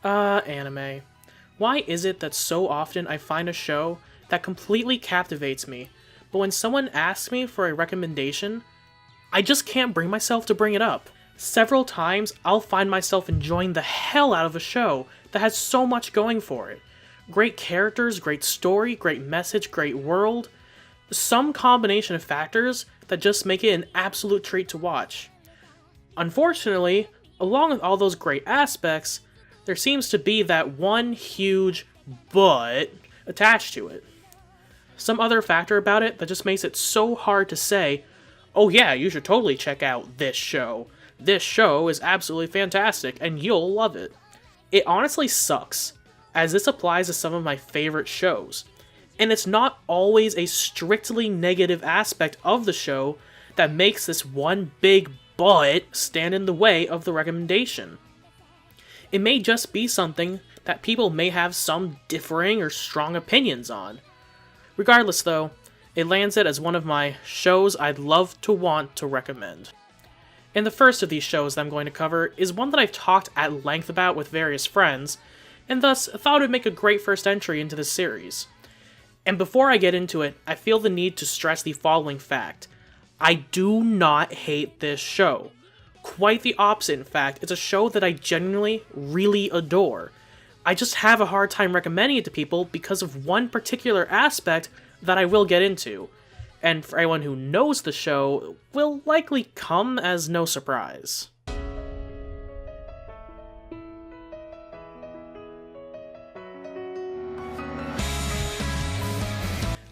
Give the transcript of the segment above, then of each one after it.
Anime. Why is it that so often I find a show that completely captivates me, but when someone asks me for a recommendation, I just can't bring myself to bring it up? Several times, I'll find myself enjoying the hell out of a show that has so much going for it. Great characters, great story, great message, great world. Some combination of factors that just make it an absolute treat to watch. Unfortunately, along with all those great aspects, there seems to be that one huge but attached to it. Some other factor about it that just makes it so hard to say, oh yeah, you should totally check out this show. This show is absolutely fantastic and you'll love it. It honestly sucks, as this applies to some of my favorite shows. And it's not always a strictly negative aspect of the show that makes this one big but stand in the way of the recommendation. It may just be something that people may have some differing or strong opinions on. Regardless though, it lands it as one of my shows I'd love to want to recommend. And the first of these shows that I'm going to cover is one that I've talked at length about with various friends, and thus thought it would make a great first entry into this series. And before I get into it, I feel the need to stress the following fact. I do not hate this show. Quite the opposite, in fact. It's a show that I genuinely really adore. I just have a hard time recommending it to people because of one particular aspect that I will get into. And for anyone who knows the show, will likely come as no surprise.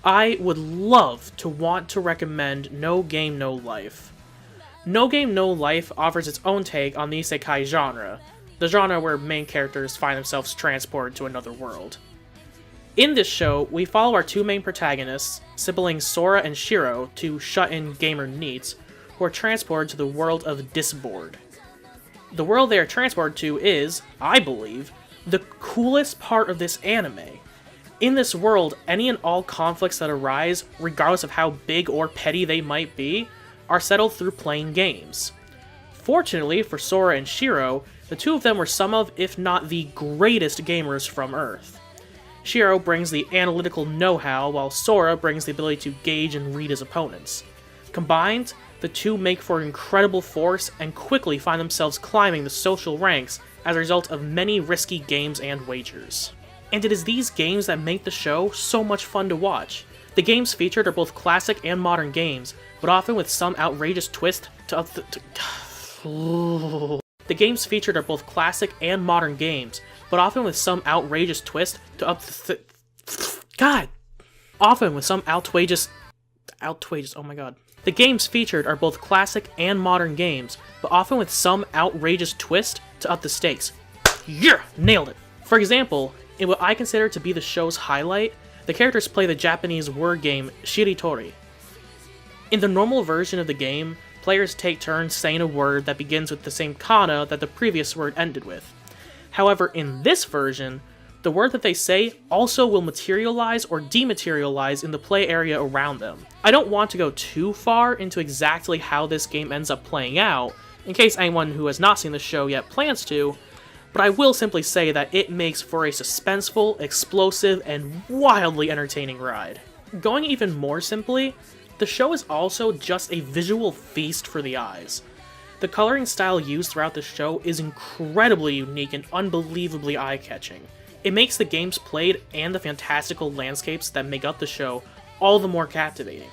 I would love to want to recommend No Game No Life. No Game No Life offers its own take on the Nisekoi genre, the genre where main characters find themselves transported to another world. In this show, we follow our two main protagonists, siblings Sora and Shiro, two shut-in gamer neets, who are transported to the world of Disboard. The world they are transported to is, I believe, the coolest part of this anime. In this world, any and all conflicts that arise, regardless of how big or petty they might be, are settled through playing games. Fortunately for Sora and Shiro, the two of them were some of, if not the greatest gamers from Earth. Shiro brings the analytical know-how, while Sora brings the ability to gauge and read his opponents. Combined, the two make for an incredible force and quickly find themselves climbing the social ranks as a result of many risky games and wagers. And it is these games that make the show so much fun to watch. The games featured are both classic and modern games, but often with some outrageous twist to The games featured are both classic and modern games, but often with some outrageous twist to oh my god. The games featured are both classic and modern games, but often with some outrageous twist to up the stakes. Yeah! Nailed it! For example, in what I consider to be the show's highlight, the characters play the Japanese word game Shiritori. In the normal version of the game, players take turns saying a word that begins with the same kana that the previous word ended with. However, in this version, the word that they say also will materialize or dematerialize in the play area around them. I don't want to go too far into exactly how this game ends up playing out, in case anyone who has not seen the show yet plans to, but I will simply say that it makes for a suspenseful, explosive, and wildly entertaining ride. Going even more simply, the show is also just a visual feast for the eyes. The coloring style used throughout the show is incredibly unique and unbelievably eye-catching. It makes the games played and the fantastical landscapes that make up the show all the more captivating.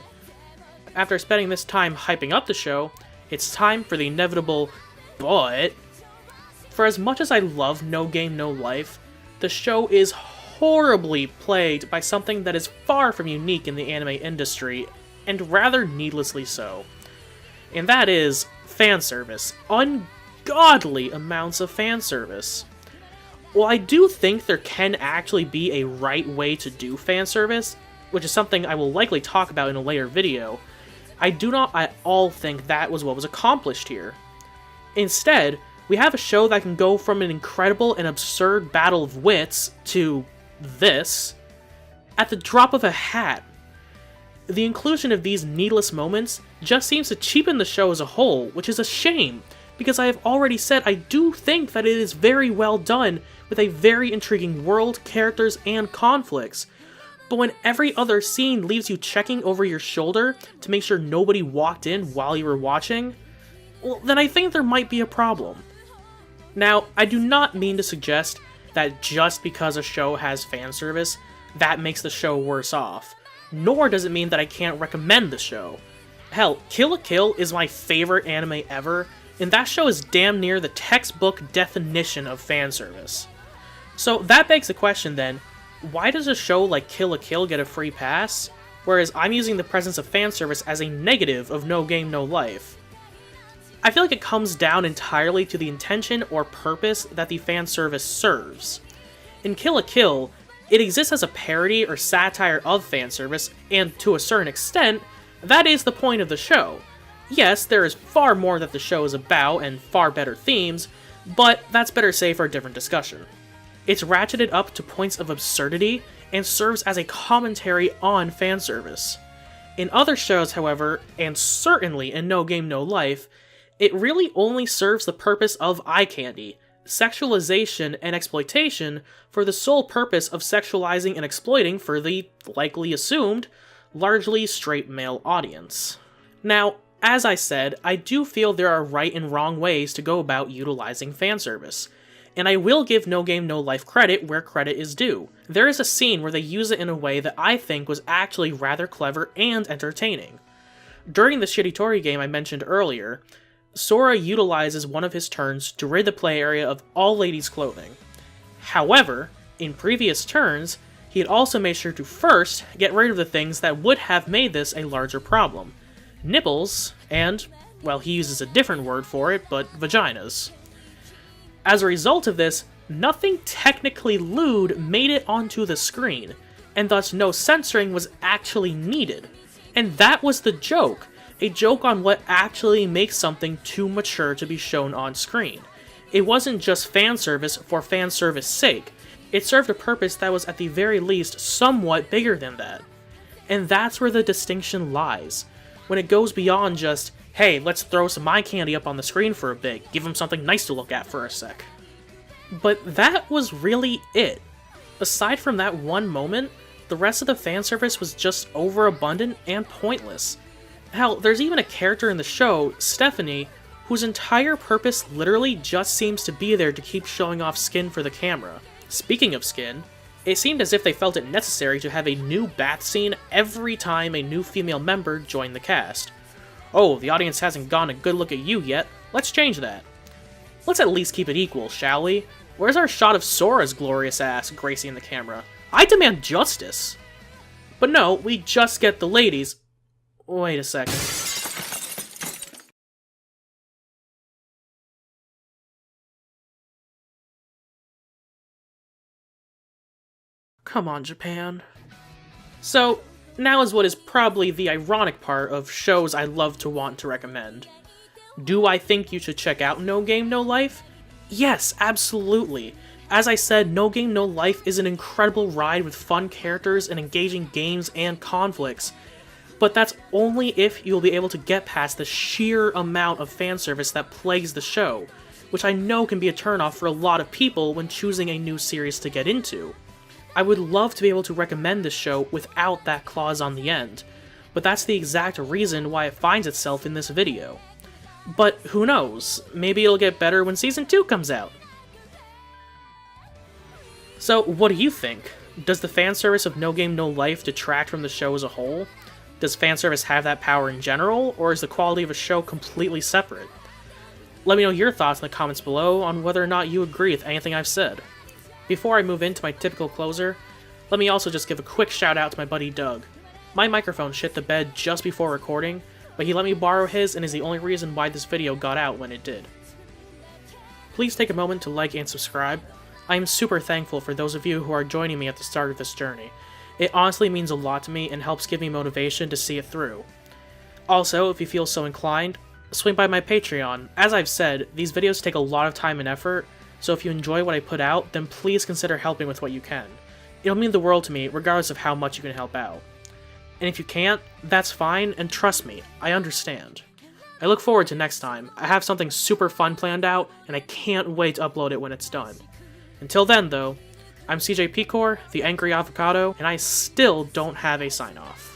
After spending this time hyping up the show, it's time for the inevitable but. For as much as I love No Game No Life, the show is horribly plagued by something that is far from unique in the anime industry, and rather needlessly so. And that is fan service. Ungodly amounts of fan service. While I do think there can actually be a right way to do fan service, which is something I will likely talk about in a later video, I do not at all think that was what was accomplished here. Instead, we have a show that can go from an incredible and absurd battle of wits to this at the drop of a hat. The inclusion of these needless moments just seems to cheapen the show as a whole, which is a shame, because I have already said I do think that it is very well done, with a very intriguing world, characters, and conflicts. But when every other scene leaves you checking over your shoulder to make sure nobody walked in while you were watching, well, then I think there might be a problem. Now, I do not mean to suggest that just because a show has fan service, that makes the show worse off. Nor does it mean that I can't recommend the show. Hell, Kill la Kill is my favorite anime ever, and that show is damn near the textbook definition of fan service. So that begs the question then, why does a show like Kill la Kill get a free pass, whereas I'm using the presence of fan service as a negative of No Game No Life? I feel like it comes down entirely to the intention or purpose that the fan service serves. In Kill la Kill, it exists as a parody or satire of fan service, and to a certain extent, that is the point of the show. Yes, there is far more that the show is about and far better themes, but that's better saved for a different discussion. It's ratcheted up to points of absurdity and serves as a commentary on fan service. In other shows, however, and certainly in No Game No Life, it really only serves the purpose of eye candy, sexualization, and exploitation for the sole purpose of sexualizing and exploiting for the, likely assumed, largely straight male audience. Now, as I said, I do feel there are right and wrong ways to go about utilizing fanservice, and I will give No Game No Life credit where credit is due. There is a scene where they use it in a way that I think was actually rather clever and entertaining. During the Shiritori game I mentioned earlier, Sora utilizes one of his turns to rid the play area of all ladies' clothing. However, in previous turns, he had also made sure to first get rid of the things that would have made this a larger problem. Nipples, and, well, he uses a different word for it, but vaginas. As a result of this, nothing technically lewd made it onto the screen, and thus no censoring was actually needed. And that was the joke, a joke on what actually makes something too mature to be shown on screen. It wasn't just fan service for fan service sake. It served a purpose that was at the very least somewhat bigger than that. And that's where the distinction lies. When it goes beyond just, hey, let's throw some eye candy up on the screen for a bit, give them something nice to look at for a sec. But that was really it. Aside from that one moment, the rest of the fan service was just overabundant and pointless. Hell, there's even a character in the show, Stephanie, whose entire purpose literally just seems to be there to keep showing off skin for the camera. Speaking of skin, it seemed as if they felt it necessary to have a new bath scene every time a new female member joined the cast. Oh, the audience hasn't gotten a good look at you yet, let's change that. Let's at least keep it equal, shall we? Where's our shot of Sora's glorious ass gracing the camera? I demand justice! But no, we just get the ladies. Wait a second. Come on, Japan. So, now is what is probably the ironic part of shows I love to want to recommend. Do I think you should check out No Game No Life? Yes, absolutely. As I said, No Game No Life is an incredible ride with fun characters and engaging games and conflicts. But that's only if you'll be able to get past the sheer amount of fan service that plagues the show, which I know can be a turnoff for a lot of people when choosing a new series to get into. I would love to be able to recommend this show without that clause on the end, but that's the exact reason why it finds itself in this video. But who knows, maybe it'll get better when Season 2 comes out. So, what do you think? Does the fan service of No Game No Life detract from the show as a whole? Does fan service have that power in general, or is the quality of a show completely separate? Let me know your thoughts in the comments below on whether or not you agree with anything I've said. Before I move into my typical closer, let me also just give a quick shout out to my buddy Doug. My microphone shit the bed just before recording, but he let me borrow his and is the only reason why this video got out when it did. Please take a moment to like and subscribe. I am super thankful for those of you who are joining me at the start of this journey. It honestly means a lot to me and helps give me motivation to see it through. Also, if you feel so inclined, swing by my Patreon. As I've said, these videos take a lot of time and effort, so if you enjoy what I put out, then please consider helping with what you can. It'll mean the world to me, regardless of how much you can help out. And if you can't, that's fine, and trust me, I understand. I look forward to next time. I have something super fun planned out, and I can't wait to upload it when it's done. Until then, though, I'm CJ Picor, the Angry Avocado, and I still don't have a sign-off.